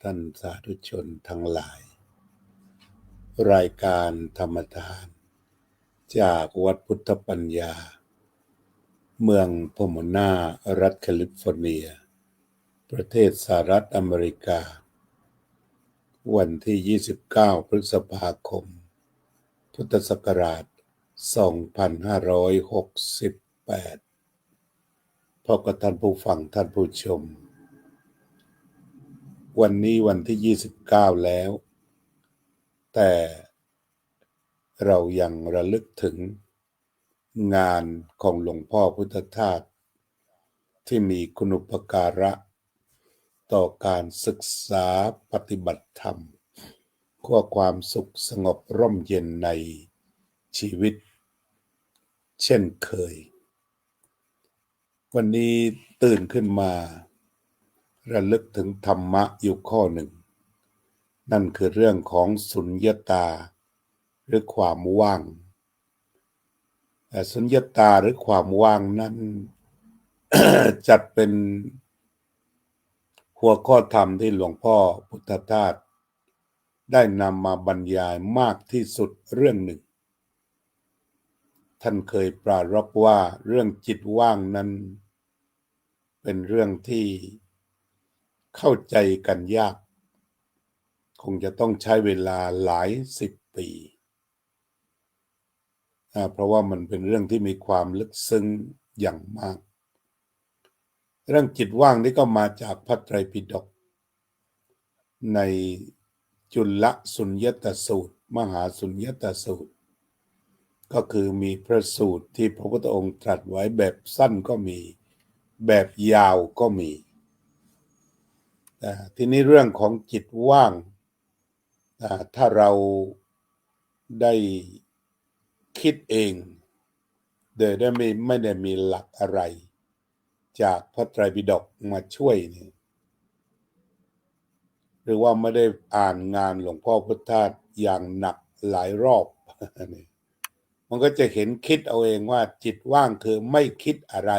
ท่านสาธุชนทั้งหลายรายการธรรมทานจากวัดพุทธปัญญาเมืองโพโมนารัฐแคลิฟอร์เนียประเทศสหรัฐอเมริกาวันที่29พฤษภาคมพุทธศักราช2568พบกับท่านผู้ฟังท่านผู้ชมวันนี้วันที่29แล้วแต่เรายังระลึกถึงงานของหลวงพ่อพุทธทาสที่มีคุณูปการะต่อการศึกษาปฏิบัติธรรมเพื่อความสุขสงบร่มเย็นในชีวิตเช่นเคยวันนี้ตื่นขึ้นมาระลึกถึงธรรมะอยู่ข้อหนึ่งนั่นคือเรื่องของสุญญตาหรือความว่างสุญญตาหรือความว่างนั้น จัดเป็นหัวข้อธรรมที่หลวงพ่อพุทธทาสได้นำมาบรรยายมากที่สุดเรื่องหนึ่งท่านเคยปรารภว่าเรื่องจิตว่างนั้นเป็นเรื่องที่เข้าใจกันยากคงจะต้องใช้เวลาหลาย10 ปีเพราะว่ามันเป็นเรื่องที่มีความลึกซึ้งอย่างมากเรื่องจิตว่างนี้ก็มาจากพระไตรปิฎกในจุลสุญญตสูตรมหาสุญญตสูตรก็คือมีพระสูตรที่พระพุทธองค์ตรัสไว้แบบสั้นก็มีแบบยาวก็มีทีนี้เรื่องของจิตว่างถ้าเราได้คิดเองโดยไม่ได้มีหลักอะไรจากพระไตรปิฎกมาช่วยนี่หรือว่าไม่ได้อ่านงานหลวงพ่อพุทธทาสอย่างหนักหลายรอบมันก็จะเห็นคิดเอาเองว่าจิตว่างคือไม่คิดอะไร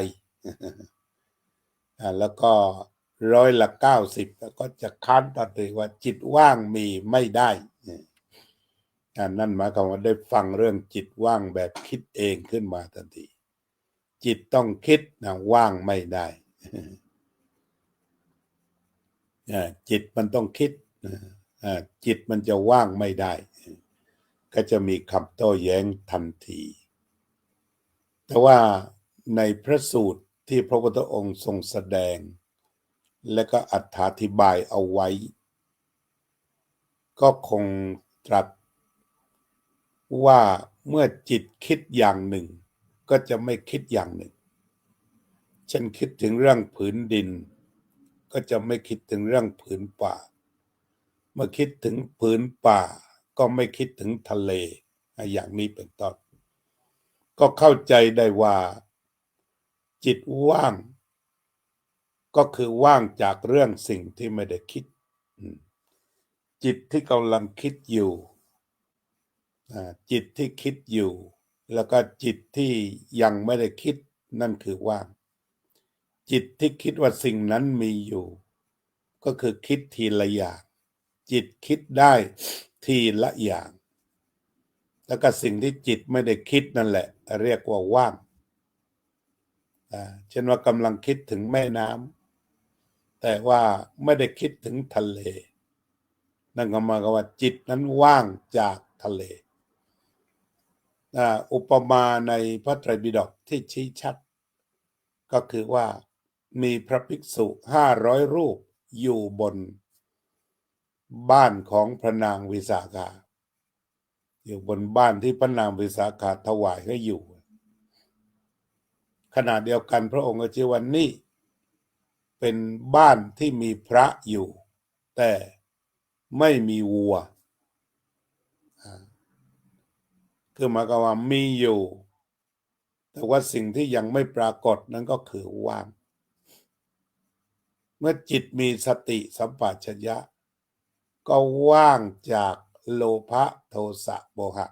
แล้วก็90%แล้วก็จะค้านต่อเลยว่าจิตว่างมีไม่ได้นั่นหมายความว่าได้ฟังเรื่องจิตว่างแบบคิดเองขึ้นมาทันทีจิตต้องคิดนะว่างไม่ได้จิตมันต้องคิดจิตมันจะว่างไม่ได้ก็จะมีคำโต้แย้งทันทีแต่ว่าในพระสูตรที่พระพุทธองค์ทรงแสดงและก็อธิบายเอาไว้ก็คงตรัสว่าเมื่อจิตคิดอย่างหนึ่งก็จะไม่คิดอย่างหนึ่งเช่นคิดถึงเรื่องผืนดินก็จะไม่คิดถึงเรื่องผืนป่าเมื่อคิดถึงผืนป่าก็ไม่คิดถึงทะเลอย่างนี้เป็นต้นก็เข้าใจได้ว่าจิตว่างก็คือว่างจากเรื่องสิ่งที่ไม่ได้คิดจิตที่กำลังคิดอยู่จิตที่คิดอยู่แล้วก็จิตที่ยังไม่ได้คิดนั่นคือว่างจิตที่คิดว่าสิ่งนั้นมีอยู่ก็คือคิดทีละอย่างจิตคิดได้ทีละอย่างแล้วก็สิ่งที่จิตไม่ได้คิดนั่นแหละเรียกว่าว่างเช่นว่ากำลังคิดถึงแม่น้ำแต่ว่าไม่ได้คิดถึงทะเลนั่นก็หมายความว่าจิตนั้นว่างจากทะเลอุปมาในพระไตรปิฎกที่ชี้ชัดก็คือว่ามีพระภิกษุ500 รูปอยู่บนบ้านของพระนางวิสาขาอยู่บนบ้านที่พระนางวิสาขาถวายให้อยู่ขณะเดียวกันพระองค์ก็ชื่อว่านี่เป็นบ้านที่มีพระอยู่แต่ไม่มีวัวคือหมายความว่ามีอยู่แต่ว่าสิ่งที่ยังไม่ปรากฏนั้นก็คือว่างเมื่อจิตมีสติสัมปชัญญะก็ว่างจากโลภะโทสะโมหะ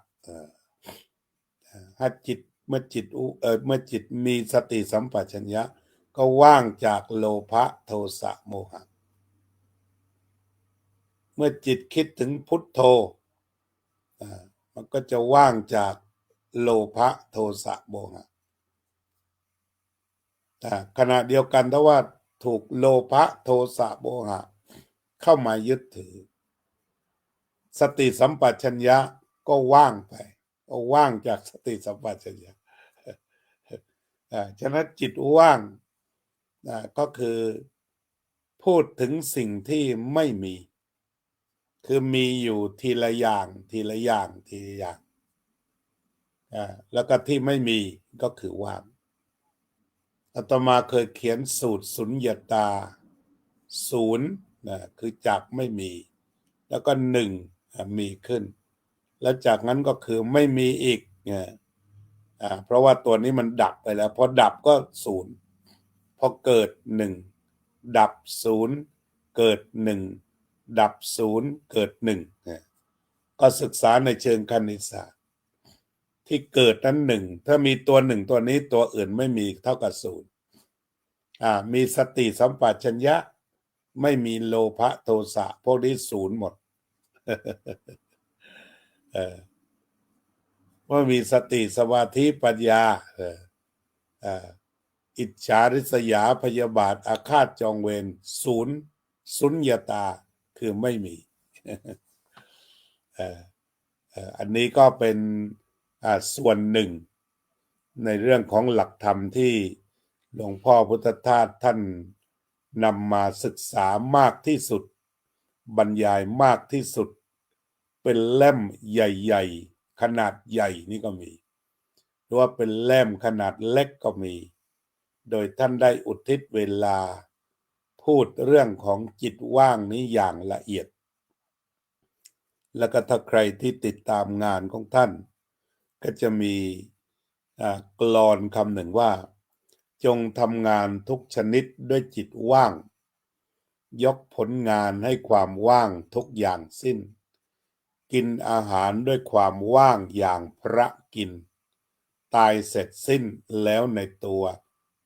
ถ้าจิตเมื่อจิตมีสติสัมปชัญญะก็ว่างจากโลภะโทสะโมหะ เมื่อจิตคิดถึงพุทโธมันก็จะว่างจากโลภะโทสะโมหะขณะเดียวกันถ้าว่าถูกโลภะโทสะโมหะเข้ามายึดถือสติสัมปชัญญะก็ว่างไปก็ว่างจากสติสัมปชัญญะฉะนั้นจิตว่างก็คือพูดถึงสิ่งที่ไม่มีคือมีอยู่ทีละอย่างทีละอย่างทีละอย่างแล้วก็ที่ไม่มีก็คือว่างอาตมาเคยเขียนสูตรสุญญตาศูนย์คือจากไม่มีแล้วก็หนึ่งมีขึ้นแล้วจากนั้นก็คือไม่มีอีกเพราะว่าตัวนี้มันดับไปแล้วพอดับก็ศูนย์พอเกิดหนึ่งดับศูนย์เกิดหนึ่งดับศูนย์เกิดหนึ่งก็ศึกษาในเชิงคณิตศาสตร์ที่เกิดนั้นหนึ่งถ้ามีตัวหนึ่งตัวนี้ตัวอื่นไม่มีเท่ากับศูนย์มีสติสัมปชัญญะไม่มีโลภะโทสะพวกนี้ศูนย์หมดว่ามีสติสมาธิปัญญาอิจฉาริษยาพยาบาทอาฆาตจองเวรศูนย์สุญญตาคือไม่มีอันนี้ก็เป็นส่วนหนึ่งในเรื่องของหลักธรรมที่หลวงพ่อพุทธทาสท่านนำมาศึกษามากที่สุดบรรยายมากที่สุดเป็นเล่มใหญ่ๆขนาดใหญ่นี่ก็มีหรือว่าเป็นเล่มขนาดเล็กก็มีโดยท่านได้อุทิศเวลาพูดเรื่องของจิตว่างนี้อย่างละเอียดแล้วก็ถ้าใครที่ติดตามงานของท่านก็จะมีกลอนคำหนึ่งว่าจงทำงานทุกชนิดด้วยจิตว่างยกผลงานให้ความว่างทุกอย่างสิ้นกินอาหารด้วยความว่างอย่างพระกินตายเสร็จสิ้นแล้วในตัว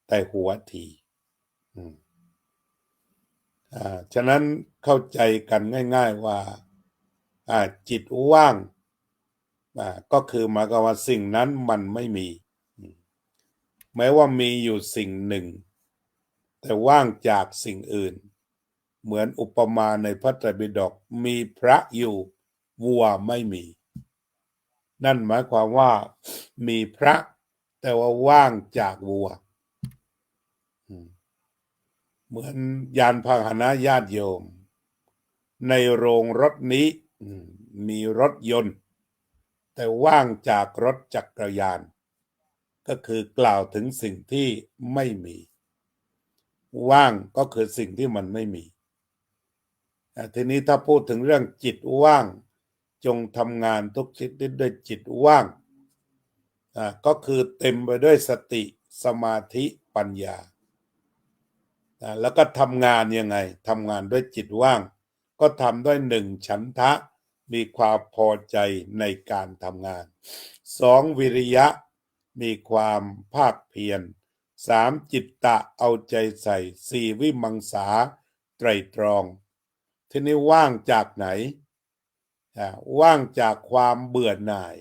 แต่หัวทีฉะนั้นเข้าใจกันง่ายๆว่าจิตว่างก็คือหมายความว่าสิ่งนั้นมันไม่มีแม้ว่ามีอยู่สิ่งหนึ่งแต่ว่างจากสิ่งอื่นเหมือนอุปมาในพระไตรปิฎกมีพระอยู่วัวไม่มีนั่นหมายความว่ามีพระแต่ว่าว่างจากวัวเหมือนยานพาหนะญาติโยมในโรงรถนี้มีรถยนต์แต่ว่างจากรถจักรยานก็คือกล่าวถึงสิ่งที่ไม่มีว่างก็คือสิ่งที่มันไม่มีทีนี้ถ้าพูดถึงเรื่องจิตว่างจงทำงานทุกชนิดด้วยจิตว่างก็คือเต็มไปด้วยสติสมาธิปัญญาแล้วก็ทำงานยังไงทำงานด้วยจิตว่างก็ทำด้วยหนึ่งฉันทะมีความพอใจในการทำงานสองวิริยะมีความภาคเพียรสามจิตตะเอาใจใส่สี่วิมังสาไตรตรองทีนี้ว่างจากไหนว่างจากความเบื่อหน่าย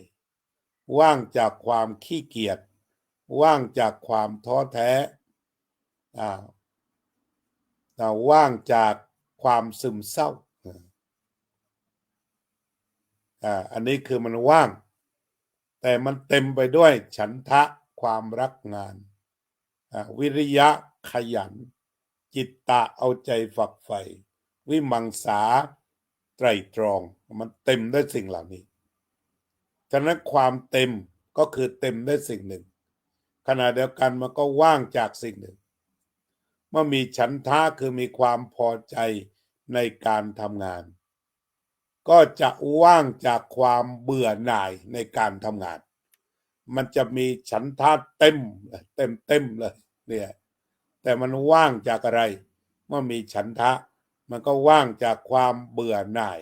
ว่างจากความขี้เกียจว่างจากความท้อแท้ว่างจากความซึมเศร้าอันนี้คือมันว่างแต่มันเต็มไปด้วยฉันทะความรักงานวิริยะขยันจิตตะเอาใจฝักใฝ่วิมังสาไตรตรองมันเต็มด้วยสิ่งเหล่านี้ฉะนั้นความเต็มก็คือเต็มด้วยสิ่งหนึ่งขณะเดียวกันมันก็ว่างจากสิ่งหนึ่งเมื่อมีฉันทะคือมีความพอใจในการทำงานก็จะว่างจากความเบื่อหน่ายในการทำงานมันจะมีฉันทะเต็มเลยเนี่ยแต่มันว่างจากอะไรเมื่อมีฉันทะมันก็ว่างจากความเบื่อหน่าย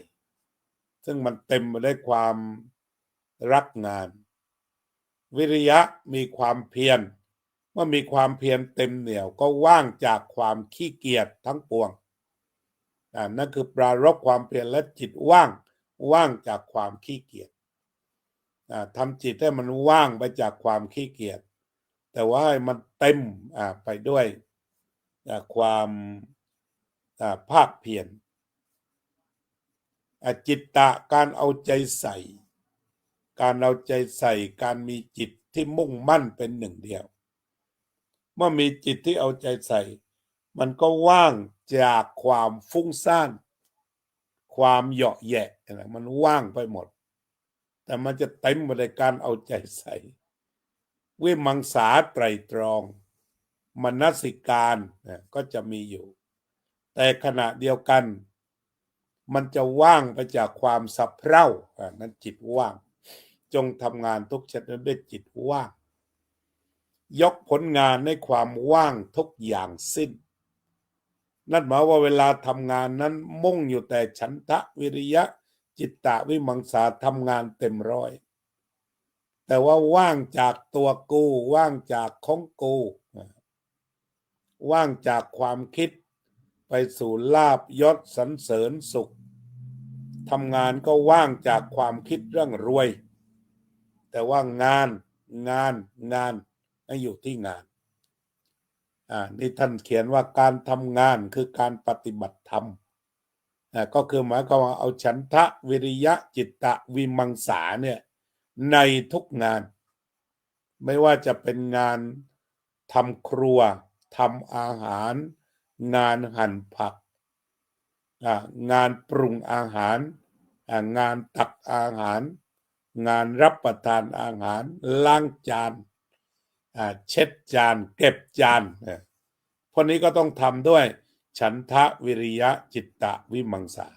ซึ่งมันเต็มไปด้วยความรักงานวิริยะมีความเพียรเมื่อมีความเพียรเต็มเหนี่ยวก็ว่างจากความขี้เกียจทั้งปวง นั่นคือปรารภความเพียรและจิตว่างจากความขี้เกียจทำจิตให้มันว่างไปจากความขี้เกียจแต่ว่าให้มันเต็มไปด้วยความภาคเพียรจิตตะการเอาใจใส่การมีจิตที่มุ่งมั่นเป็นหนึ่งเดียวเมื่อมีจิตที่เอาใจใส่มันก็ว่างจากความฟุ้งซ่านความเหยาะแยะมันว่างไปหมดแต่มันจะเต็มไปด้วยการเอาใจใส่วิมังสาไตรตรองมนสิการก็จะมีอยู่แต่ขณะเดียวกันมันจะว่างไปจากความสับเพร่านั้นจิตว่างจงทำงานทุกชนิดด้วยจิตว่างยกผลงานในความว่างทุกอย่างสิ้นนั่นหมายว่าเวลาทำงานนั้นมุ่งอยู่แต่ฉันทะวิริยะจิตตะวิมังสาทำงานเต็มร้อยแต่ว่าว่างจากตัวกูว่างจากของกูว่างจากความคิดไปสู่ลาภยศสรรเสริญสุขทำงานก็ว่างจากความคิดเรื่องรวยแต่ว่างานให้อยู่ที่งานนี่ท่านเขียนว่าการทำงานคือการปฏิบัติธรรมก็คือหมายความว่าเอาฉันทะวิริยะจิตตะวิมังสาเนี่ยในทุกงานไม่ว่าจะเป็นงานทำครัวทำอาหารงานหั่นผักงานปรุงอาหารงานตักอาหารงานรับประทานอาหารล้างจานเช็ดจานเก็บจานพวกนี้ก็ต้องทำด้วยฉันทะวิริยะจิตตะวิมังสา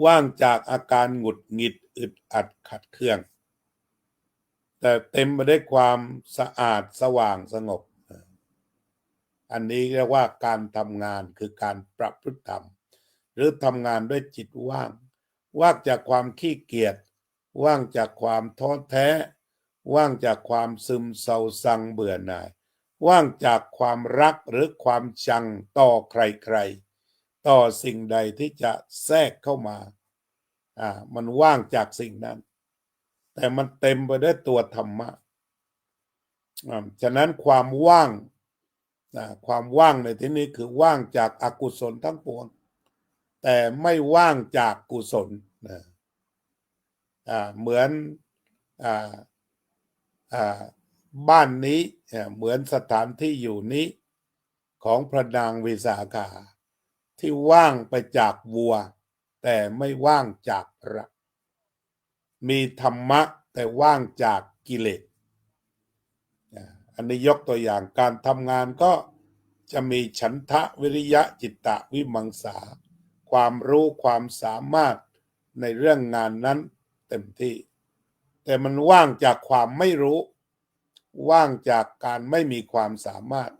ว่างจากอาการหงุดหงิดอึดอัดขัดเคืองแต่เต็มไปด้วยความสะอาดสว่างสงบอันนี้เรียกว่าการทำงานคือการประพฤติธรรมหรือทำงานด้วยจิตว่างจากความขี้เกียจว่างจากความท้อแท้ว่างจากความซึมเศร้าสังเบื่อหน่ายว่างจากความรักหรือความชังต่อใครๆต่อสิ่งใดที่จะแทรกเข้ามามันว่างจากสิ่งนั้นแต่มันเต็มไปด้วยตัวธรรมะฉะนั้นความว่างในที่นี้คือว่างจากอกุศลทั้งปวงแต่ไม่ว่างจากกุศลเหมือนบ้านนี้เหมือนสถานที่อยู่นี้ของพระนางวิสาขาที่ว่างไปจากวัวแต่ไม่ว่างจากพระมีธรรมะแต่ว่างจากกิเลสอันนี้ยกตัวอย่างการทำงานก็จะมีฉันทะวิริยะจิตตะวิมังสาความรู้ความสามารถในเรื่องงานนั้นเต็มที่แต่มันว่างจากความไม่รู้ว่างจากการไม่มีความสามารถ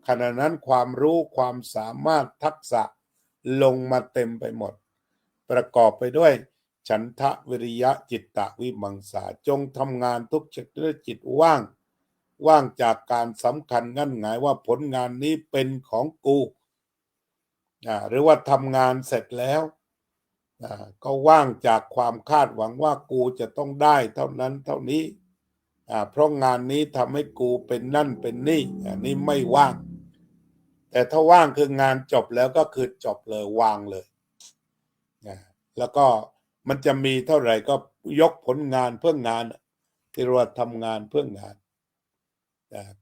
ขณะนั้นความรู้ความสามารถทักษะลงมาเต็มไปหมดประกอบไปด้วยฉันทะวิริยะจิตตะวิมังสาจงทำงานทุกชนิดด้วยจิตว่างจากการสำคัญงั่นหงายว่าผลงานนี้เป็นของกูหรือว่าทำงานเสร็จแล้วก็ว่างจากความคาดหวังว่ากูจะต้องได้เท่านั้นเท่านี้เพราะงานนี้ทำให้กูเป็นนั่นเป็นนี่นี่ไม่ว่างแต่ถ้าว่างคืองานจบแล้วก็คือจบเลยวางเลยแล้วก็มันจะมีเท่าไหร่ก็ยกผลงานเพื่องานที่เราทำงานเพื่องาน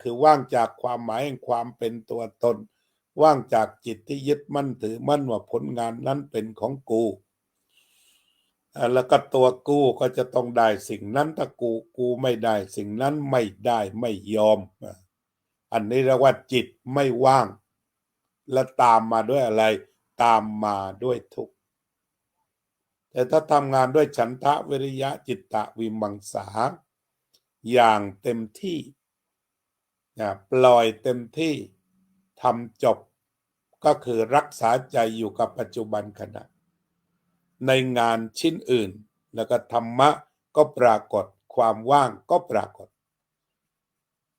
คือว่างจากความหมายแห่งความเป็นตัวตนว่างจากจิตที่ยึดมั่นถือมั่นว่าผลงานนั้นเป็นของกูแล้วก็ตัวกูก็จะต้องได้สิ่งนั้นถ้ากูไม่ได้สิ่งนั้นไม่ได้ไม่ยอมอันนี้เรียกว่าจิตไม่ว่างและตามมาด้วยอะไรตามมาด้วยทุกข์แต่ถ้าทำงานด้วยฉันทะวิริยะจิตตะวิมังสาอย่างเต็มที่ปล่อยเต็มที่ทำจบก็คือรักษาใจอยู่กับปัจจุบันขณะในงานชิ้นอื่นแล้วก็ธรรมะก็ปรากฏความว่างก็ปรากฏ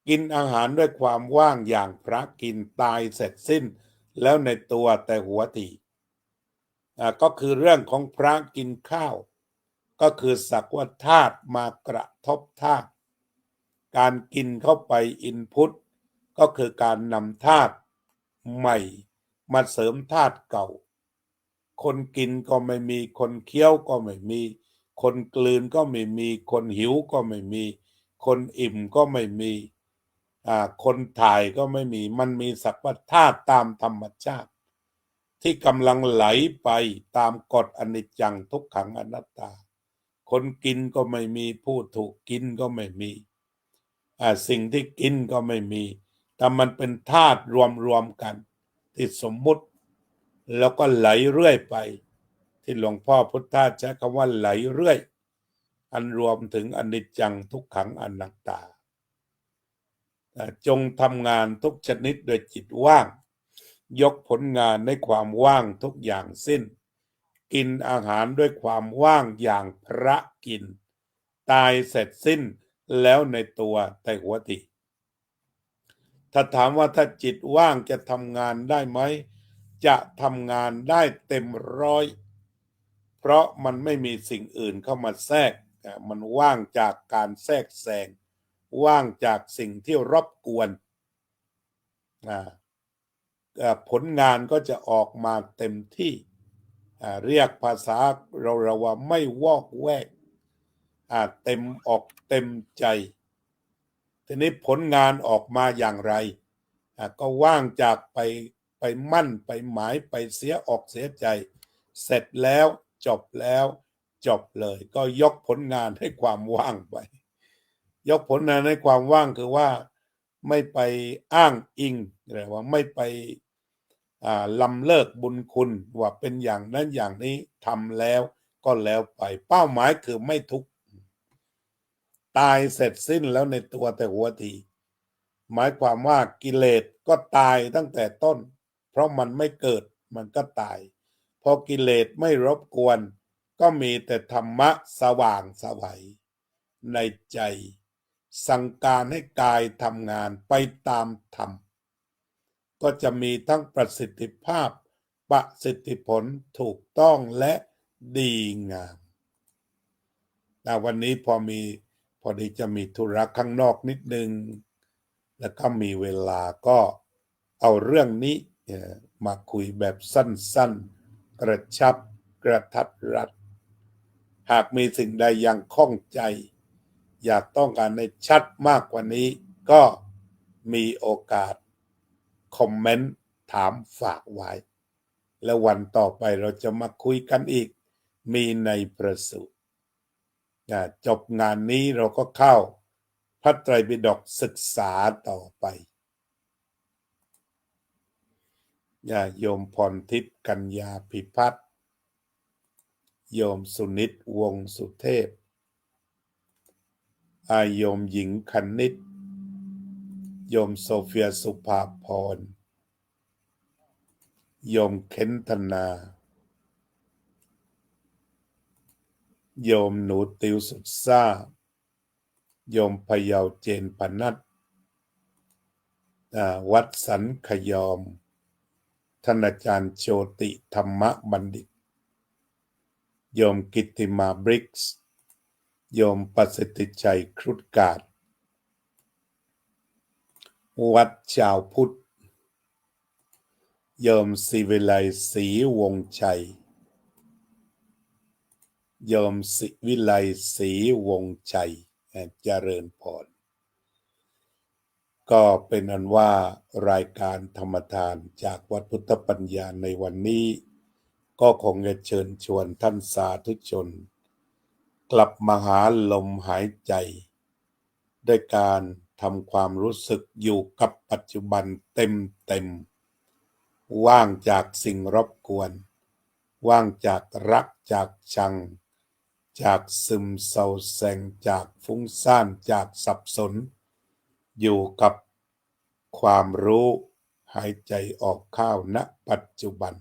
กินอาหารด้วยความว่างอย่างพระกินตายเสร็จสิ้น แล้วในตัวแต่หัวทีก็คือเรื่องของพระกินข้าวก็คือสักว่าธาตุมากระทบธาตุการกินเข้าไปอินพุตก็คือการนำธาตุใหม่มาเสริมธาตุเก่าคนกินก็ไม่มีคนเคี้ยวก็ไม่มีคนกลืนก็ไม่มีคนหิวก็ไม่มีคนอิ่มก็ไม่มีคนถ่ายก็ไม่มีมันมีสักว่าธาตุตามธรรมชาติที่กำลังไหลไปตามกฎอนิจจังทุกขังอนัตตาคนกินก็ไม่มีผู้ถูกกินก็ไม่มีสิ่งที่กินก็ไม่มีแต่มันเป็นธาตุรวมกันที่สมมุติแล้วก็ไหลเรื่อยไปที่หลวงพ่อพุทธาใช้คำว่าไหลเรื่อยอันรวมถึงอนิจจังทุกขังอนัตตาจงทำงานทุกชนิดโดยจิตว่างยกผลงานในความว่างทุกอย่างสิ้นกินอาหารด้วยความว่างอย่างพระกินตายเสร็จสิ้นแล้วในตัวแต่หัวทีถ้าถามว่าถ้าจิตว่างจะทำงานได้ไหมจะทำงานได้เต็มร้อยเพราะมันไม่มีสิ่งอื่นเข้ามาแทรกมันว่างจากการแทรกแซงว่างจากสิ่งที่รบกวนผลงานก็จะออกมาเต็มที่เรียกภาษาเราว่าไม่วอกแวกเต็มออกเต็มใจทีนี้ผลงานออกมาอย่างไรก็ว่างจากไปมั่นไปหมายไปเสียออกเสียใจเสร็จแล้วจบแล้วจบเลยก็ยกผลงานให้ความว่างไปยกผลงานให้ความว่างคือว่าไม่ไปอ้างอิงหรือว่าไม่ไปล้ำเลิกบุญคุณว่าเป็นอย่างนั้นอย่างนี้ทำแล้วก็แล้วไปเป้าหมายคือไม่ทุกข์ตายเสร็จสิ้นแล้วในตัวแต่หัวทีหมายความว่ากิเลสก็ตายตั้งแต่ต้นเพราะมันไม่เกิดมันก็ตายพอกิเลสไม่รบกวนก็มีแต่ธรรมะสว่างไสวในใจสั่งการให้กายทำงานไปตามธรรมก็จะมีทั้งประสิทธิภาพประสิทธิผลถูกต้องและดีงามวันนี้พอดีจะมีธุระข้างนอกนิดนึงแล้วก็มีเวลาก็เอาเรื่องนี้มาคุยแบบสั้นๆกระชับกระทัดรัดหากมีสิ่งใดยังข้องใจอยากต้องการให้ชัดมากกว่านี้ก็มีโอกาสคอมเมนต์ถามฝากไว้แล้ววันต่อไปเราจะมาคุยกันอีกมีในประสูติจบงานนี้เราก็เข้าพระไตรปิฎกศึกษาต่อไปโยมพรทิพย์กัญญาภิพัฒน์โยมสุนิตวงศ์สุเทพโยมหญิงคณิตโยมโซเฟียสุภาพรโยมเข็นธนาโยมหนูติวสุดซ่าโยมพยาวเจนพนัทวัดสันขยอมท่านอาจารย์โชติธรรมบัณฑิตโยมกิตติมาบริกส์โยมประสิทธิชัยครุฑกาศวัดชาวพุทธโยมศิวิไลศรีวงชัยโยมศิวิไลศรีวงชัยเจริญพรก็เป็นอันว่ารายการธรรมทานจากวัดพุทธปัญญาในวันนี้ก็คงจะเชิญชวนท่านสาธุชนกลับมาหาลมหายใจด้วยการทำความรู้สึกอยู่กับปัจจุบันเต็มว่างจากสิ่งรบกวนว่างจากรักจากชังจากซึมเศร้าแซงจากฟุ้งซ่านจากสับสนอยู่กับความรู้หายใจออกเข้าณปัจจุบัน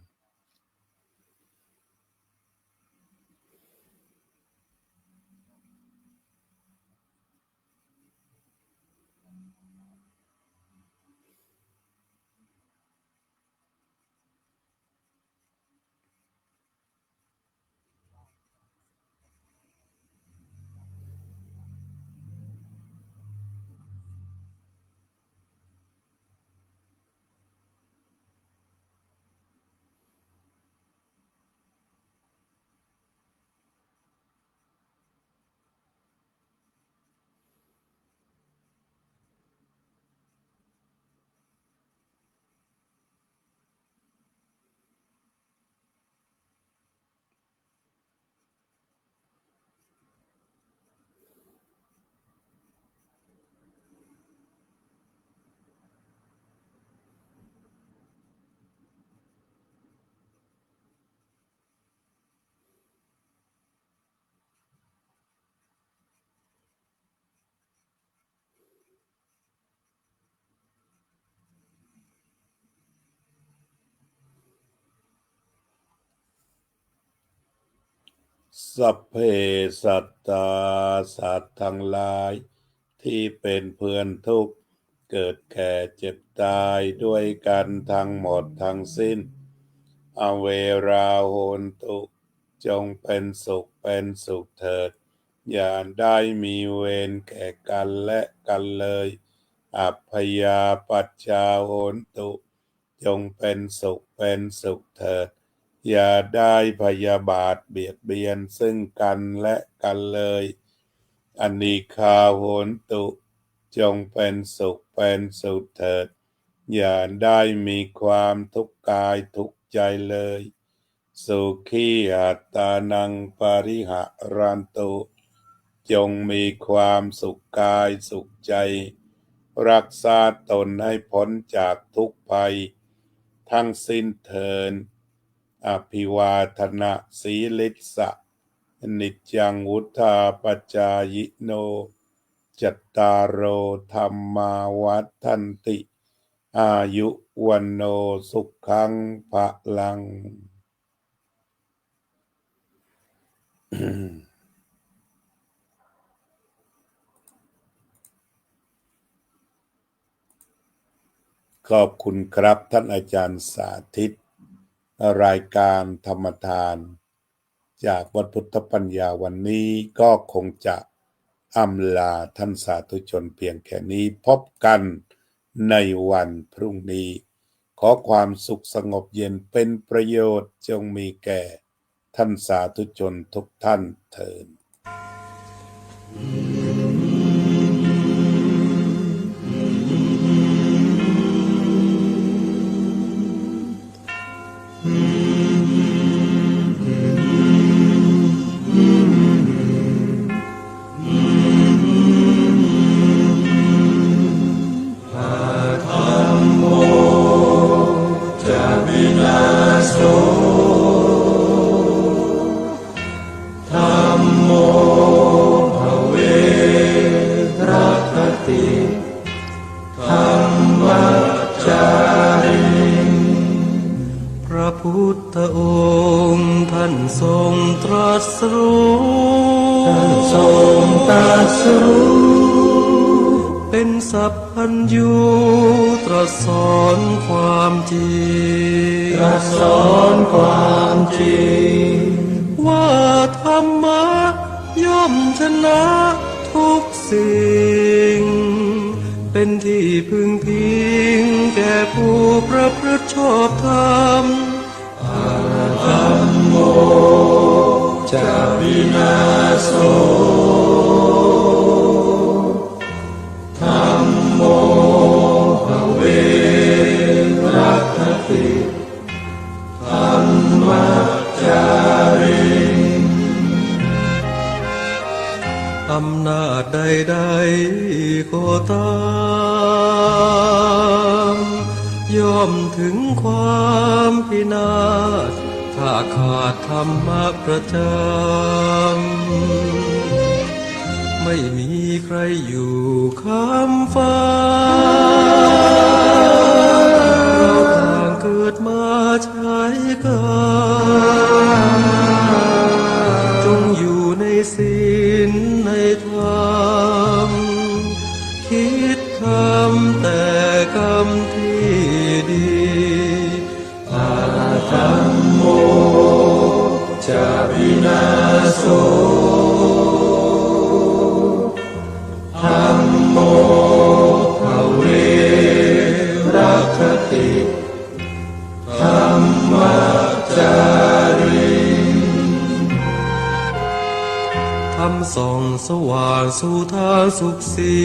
สัพเพสัตตาสัตว์ทั้งหลายที่เป็นเพื่อนทุกข์เกิดแก่เจ็บตายด้วยกันทั้งหมดทั้งสิ้นอเวราโหนตุจงเป็นสุขเถิดอย่าได้มีเวรแก่กันและกันเลยอัพพยาปัชชาโหนตุจงเป็นสุขเถิดอย่าได้พยาบาทเบียดเบียนซึ่งกันและกันเลยอนิฆาโหนตุจงเป็นสุขเถิดอย่าได้มีความทุกข์กายทุกข์ใจเลยสุขีอัตตานังปริหารันตุจงมีความสุขกายสุขใจรักษาตนให้พ้นจากทุกภัยทั้งสิ้นเถิดอภิวาทนาสีลิสะนิจจังวุธาปจายโนจัตตารโอธรรมาวัฏันติอายุวันโนสุขังภลัง ขอบคุณครับท่านอาจารย์สาธิตรายการธรรมทานจากวัดพุทธปัญญาวันนี้ก็คงจะอำลาท่านสาธุชนเพียงแค่นี้พบกันในวันพรุ่งนี้ขอความสุขสงบเย็นเป็นประโยชน์จงมีแก่ท่านสาธุชนทุกท่านเถิดพุทธองค์ท่านทรงตรัสรู้เป็นสัพพัญญูตรัสสอนความจริงว่าธรรมะย่อมชนะทุกสิ่งเป็นที่พึงพิงแก่ผู้ประพฤติชอบธรรมธัมโมจะวินาโสธัมโมภเวรัคติธัมมัจจาริงอำนาจใดๆก็ตามย่อมถึงความพินาศถ้าขาดธรรมะประจำไม่มีใครอยู่ข้ามฟ้าเราต่างเกิดมาใช้กันจงอยู่ในศีลในธรรมคิดทำแต่กรรมที่ดีธัมโมจะวินาโสธัมโมภเวรัคติธัมมัจจาริธรรมส่องสว่างสู่ทางสุขสี